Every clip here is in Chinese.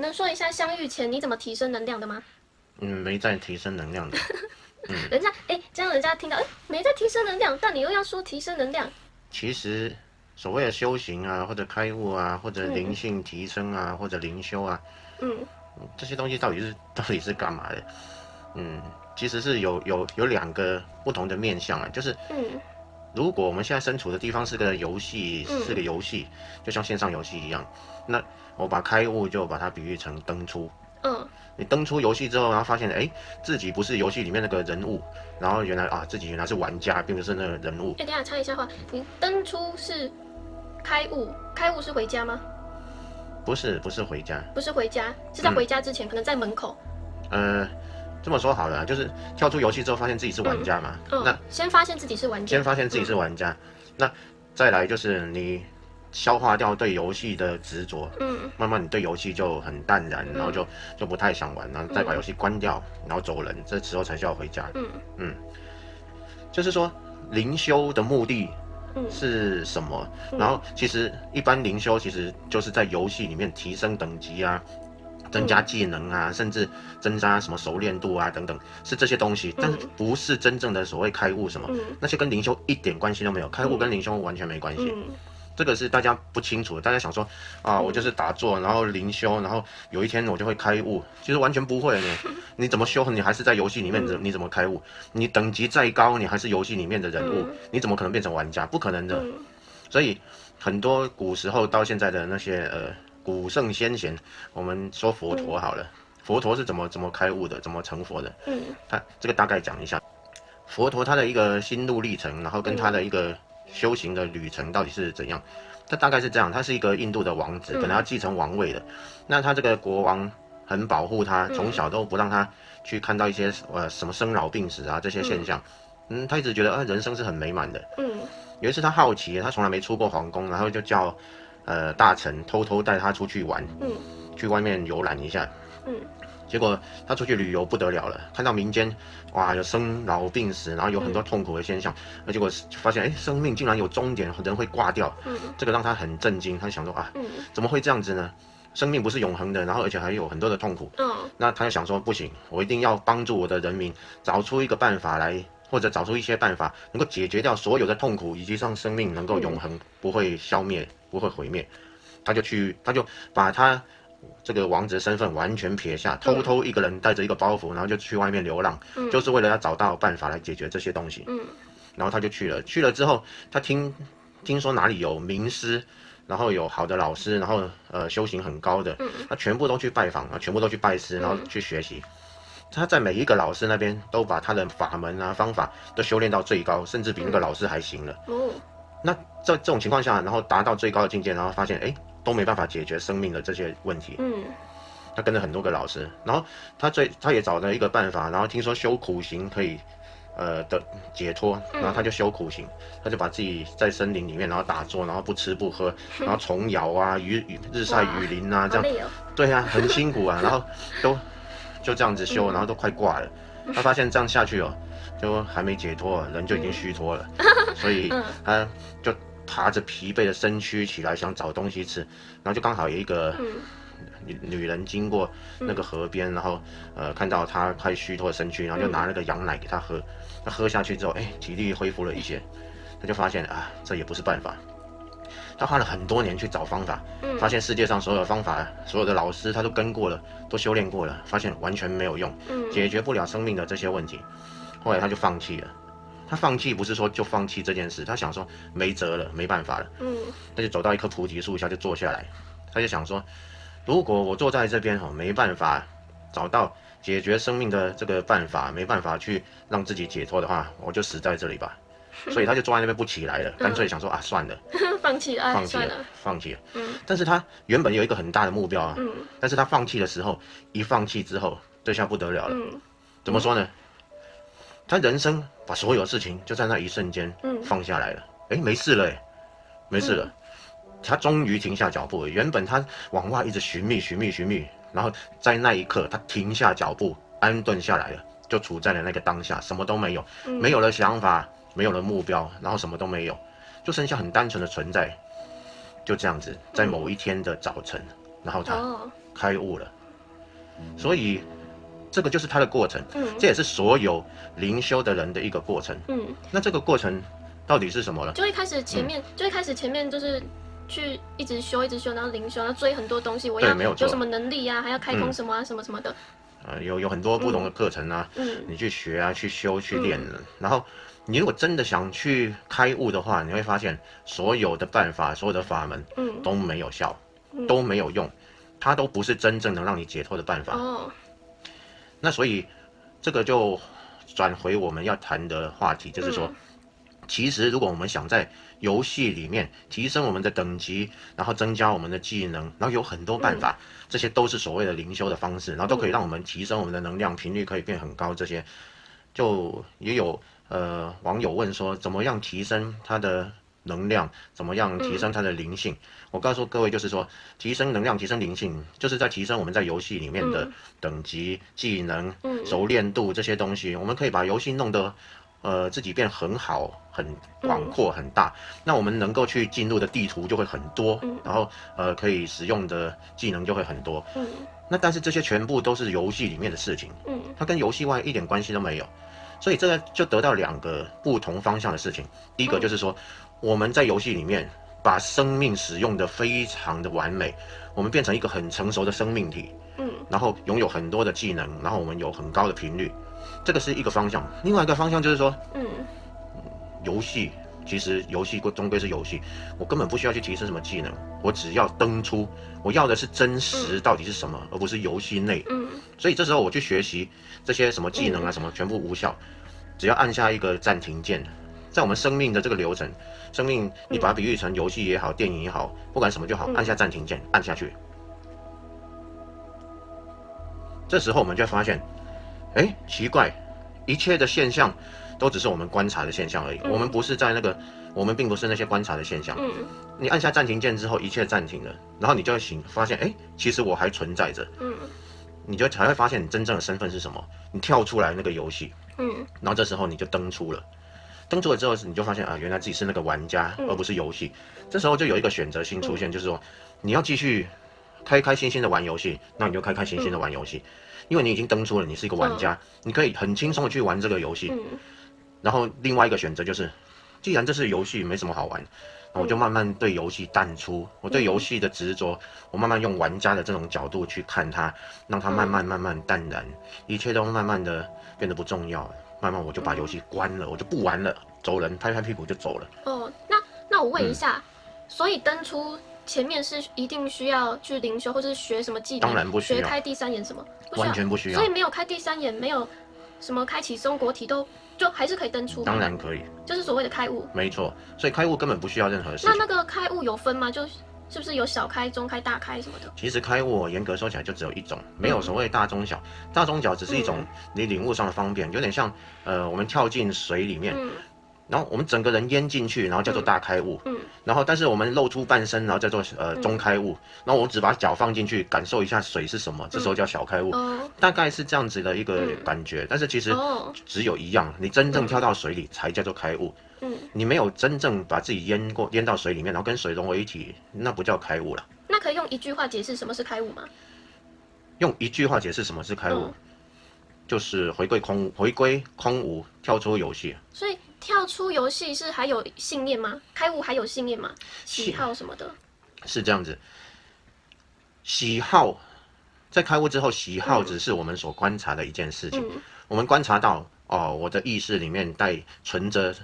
能说一下相遇前你怎么提升能量的吗？没在提升能量的。人家这样人家听到没在提升能量，但你又要说提升能量。其实所谓的修行啊，或者开悟啊，或者灵嗯性提升啊，或者灵修啊，嗯这些东西到底是干嘛的？其实是有两个不同的面向啊，就是嗯如果我们现在身处的地方是个游戏，是个嗯游戏，就像线上游戏一样，那我把开悟就把它比喻成登出。嗯。你登出游戏之后，然后发现，自己不是游戏里面那个人物，然后原来自己原来是玩家，并不是那个人物。等一下插一下话，你登出是开悟，开悟是回家吗？不是回家。不是回家，是在回家之前，可能在门口。呃，这么说好了，就是跳出游戏之后，发现自己是玩家嘛。那先发现自己是玩家。先发现自己是玩家，那再来就是你消化掉对游戏的执着，慢慢你对游戏就很淡然，然后就不太想玩，然后再把游戏关掉，然后走人，这时候才需要回家。就是说灵修的目的是什么？然后其实一般灵修其实就是在游戏里面提升等级啊，增加技能啊，甚至增加什么熟练度啊等等，是这些东西，但是不是真正的所谓开悟什么，那些跟灵修一点关系都没有，开悟跟灵修完全没关系。这个是大家不清楚的，大家想说我就是打坐，然后灵修，然后有一天我就会开悟，其实完全不会呢。你怎么修，你还是在游戏里面，你怎么开悟？你等级再高，你还是游戏里面的人物，你怎么可能变成玩家？不可能的。所以很多古时候到现在的那些古圣先贤，我们说佛陀好了，佛陀是怎么开悟的，怎么成佛的？他这个大概讲一下，佛陀他的一个心路历程，然后跟他的一个修行的旅程到底是怎样？他大概是这样，他是一个印度的王子，本来要继承王位的，那他这个国王很保护他，从小都不让他去看到一些什么生老病死啊这些现象。他一直觉得人生是很美满的。有一次他好奇，他从来没出过皇宫，然后就叫大臣偷偷带他出去玩，去外面游览一下。结果他出去旅游不得了了，看到民间有生老病死，然后有很多痛苦的现象，结果发现生命竟然有终点，人会挂掉。这个让他很震惊，他想说怎么会这样子呢？生命不是永恒的，然后而且还有很多的痛苦。那他就想说不行，我一定要帮助我的人民找出一个办法来，或者找出一些办法能够解决掉所有的痛苦，以及让生命能够永恒，不会消灭，不会毁灭。他就把他这个王子身份完全撇下，偷偷一个人带着一个包袱，然后就去外面流浪，就是为了要找到办法来解决这些东西。然后他就去了之后，他听说哪里有名师，然后有好的老师，然后修行很高的，他全部都去拜访，全部都去拜师，然后去学习。他在每一个老师那边都把他的法门啊方法都修炼到最高，甚至比那个老师还行了。那在这种情况下，然后达到最高的境界，然后发现都没办法解决生命的这些问题。他跟了很多个老师，然后他也找了一个办法，然后听说修苦行可以的解脱，然后他就修苦行，他就把自己在森林里面，然后打坐，然后不吃不喝，然后虫咬啊，日晒雨淋啊，这样，对啊，很辛苦啊，然后就这样子修，然后都快挂了。他发现这样下去就还没解脱，人就已经虚脱了，所以他就爬着疲惫的身躯起来，想找东西吃，然后就刚好有一个女人经过那个河边，然后看到他快虚脱的身躯，然后就拿那个羊奶给他喝，他喝下去之后，体力恢复了一些，他就发现这也不是办法。他花了很多年去找方法，发现世界上所有的方法，所有的老师他都跟过了，都修炼过了，发现完全没有用，解决不了生命的这些问题。后来他就放弃了。他放弃不是说就放弃这件事，他想说没辙了，没办法了。他就走到一棵菩提树下就坐下来，他就想说，如果我坐在这边没办法找到解决生命的这个办法，没办法去让自己解脱的话，我就死在这里吧。所以他就坐在那边不起来了，干脆想说算了，放弃了。但是他原本有一个很大的目标但是他放弃的时候，一放弃之后，这下不得了了。怎么说呢？他人生把所有事情就在那一瞬间放下来了，没事了，没事了。他终于停下脚步了。原本他往外一直寻觅，然后在那一刻他停下脚步，安顿下来了，就处在了那个当下，什么都没有，没有了想法，没有了目标，然后什么都没有，就剩下很单纯的存在。就这样子，在某一天的早晨，然后他开悟了。所以这个就是他的过程，这也是所有灵修的人的一个过程。那这个过程到底是什么呢？就一开始前面，就是去一直修，然后灵修，然后追很多东西，我要有什么能力啊，还要开通什么啊，什么什么的。有很多不同的课程啊，你去学啊，去修，去练。然后你如果真的想去开悟的话，你会发现所有的办法、所有的法门，都没有效，都没有用，它都不是真正能让你解脱的办法。那所以这个就转回我们要谈的话题，就是说，其实如果我们想在游戏里面提升我们的等级，然后增加我们的技能，然后有很多办法，这些都是所谓的灵修的方式，然后都可以让我们提升我们的能量频率，可以变很高。这些就也有网友问说，怎么样提升他的能量，怎么样提升他的灵性？我告诉各位，就是说，提升能量、提升灵性，就是在提升我们在游戏里面的等级、技能、熟练度这些东西。我们可以把游戏弄得自己变很好、很广阔、很大，那我们能够去进入的地图就会很多，然后可以使用的技能就会很多。那但是这些全部都是游戏里面的事情，它跟游戏外一点关系都没有。所以这个就得到两个不同方向的事情。第一个就是说，我们在游戏里面把生命使用的非常的完美，我们变成一个很成熟的生命体，然后拥有很多的技能，然后我们有很高的频率，这个是一个方向。另外一个方向就是说，游戏其实游戏终归是游戏，我根本不需要去提升什么技能，我只要登出，我要的是真实到底是什么，而不是游戏内。所以这时候我去学习这些什么技能啊什么，全部无效，只要按下一个暂停键。在我们生命的这个流程，生命你把它比喻成游戏也好，电影也好，不管什么就好，按下暂停键，按下去。这时候我们就会发现，奇怪，一切的现象都只是我们观察的现象而已，我们不是在那个，我们并不是那些观察的现象。你按下暂停键之后，一切暂停了，然后你就会发现，其实我还存在着。你就才会发现你真正的身份是什么。你跳出来那个游戏，然后这时候你就登出了。登出了之后，你就发现啊，原来自己是那个玩家，而不是游戏。这时候就有一个选择性出现，就是说，你要继续开开心心的玩游戏，那你就开开心心的玩游戏，因为你已经登出了，你是一个玩家，你可以很轻松的去玩这个游戏。然后另外一个选择就是，既然这是游戏，没什么好玩，我就慢慢对游戏淡出，我对游戏的执着，我慢慢用玩家的这种角度去看它，让它慢慢淡然，一切都慢慢的变得不重要了。慢慢我就把游戏关了，我就不玩了，走人，拍拍屁股就走了。那我问一下，所以登出前面是一定需要去灵修，或是学什么技能？当然不需要。学开第三眼什么？完全不需要。所以没有开第三眼，没有什么开启松果体就还是可以登出。当然可以，就是所谓的开悟。没错，所以开悟根本不需要任何事情。那个开悟有分吗？是不是有小开、中开、大开什么的？其实开悟严格说起来就只有一种，没有所谓大中小。大中小只是一种你领悟上的方便，有点像我们跳进水里面，然后我们整个人淹进去，然后叫做大开悟。然后但是我们露出半身，然后叫做中开悟。然后我只把脚放进去，感受一下水是什么，这时候叫小开悟。大概是这样子的一个感觉。但是其实只有一样，你真正跳到水里才叫做开悟。你没有真正把自己淹到水里面，然后跟水融为一体，那不叫开悟了。那可以用一句话解释什么是开悟吗？用一句话解释什么是开悟，就是回归空无，跳出游戏。所以跳出游戏是还有信念吗？开悟还有信念吗？喜好什么的？是这样子。喜好在开悟之后，喜好只是我们所观察的一件事情。我们观察到。我的意识里面存着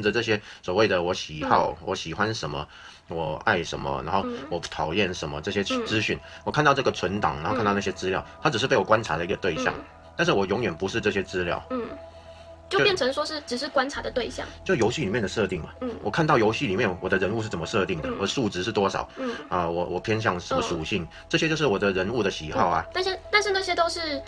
这些所谓的我喜好，我喜欢什么，我爱什么，然后我讨厌什么这些资讯。我看到这个存档，然后看到那些资料，它只是被我观察的一个对象，但是我永远不是这些资料。就变成说是只是观察的对象，就游戏里面的设定嘛。我看到游戏里面我的人物是怎么设定的，我的数值是多少，我偏向什么属性，这些就是我的人物的喜好啊。但是那些都是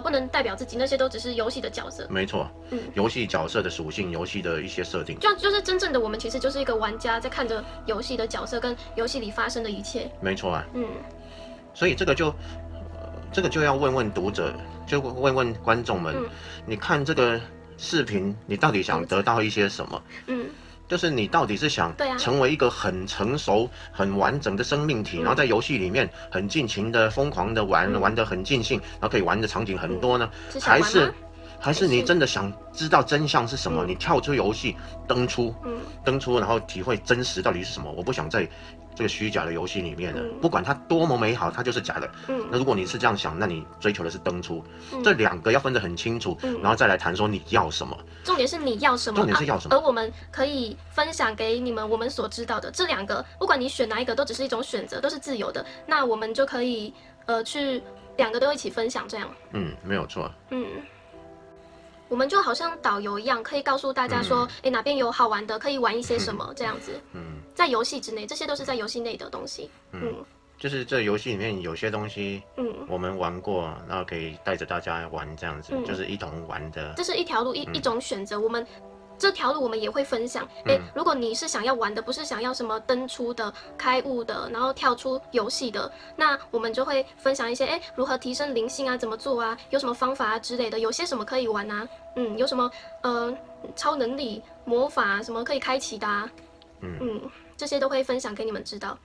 不能代表自己，那些都只是游戏的角色。没错，游戏角色的属性，游戏的一些设定，就是真正的我们其实就是一个玩家，在看着游戏的角色跟游戏里发生的一切。没错啊，所以这个就要问问读者，就问问观众们，你看这个视频，你到底想得到一些什么？就是你到底是想成为一个很成熟、很完整的生命体，然后在游戏里面很尽情的、疯狂的玩得很尽兴，然后可以玩的场景很多呢？还是你真的想知道真相是什么？你跳出游戏，登出，然后体会真实到底是什么？我不想在这个虚假的游戏里面了，不管它多么美好，它就是假的。那如果你是这样想，那你追求的是登出，这两个要分得很清楚，然后再来谈说你要什么。重点是你要什么，重点是要什么，而我们可以分享给你们我们所知道的这两个，不管你选哪一个，都只是一种选择，都是自由的。那我们就可以去两个都一起分享，这样。没有错。我们就好像导游一样，可以告诉大家说，哪边有好玩的，可以玩一些什么这样子。在游戏之内，这些都是在游戏内的东西。就是这游戏里面有些东西，我们玩过，然后可以带着大家玩这样子，就是一同玩的。这是一条路，一种选择。我们这条路我们也会分享。如果你是想要玩的，不是想要什么登出的、开悟的，然后跳出游戏的，那我们就会分享一些，如何提升灵性啊，怎么做啊，有什么方法啊之类的，有些什么可以玩啊，有什么超能力、魔法什么可以开启的啊，这些都会分享给你们知道。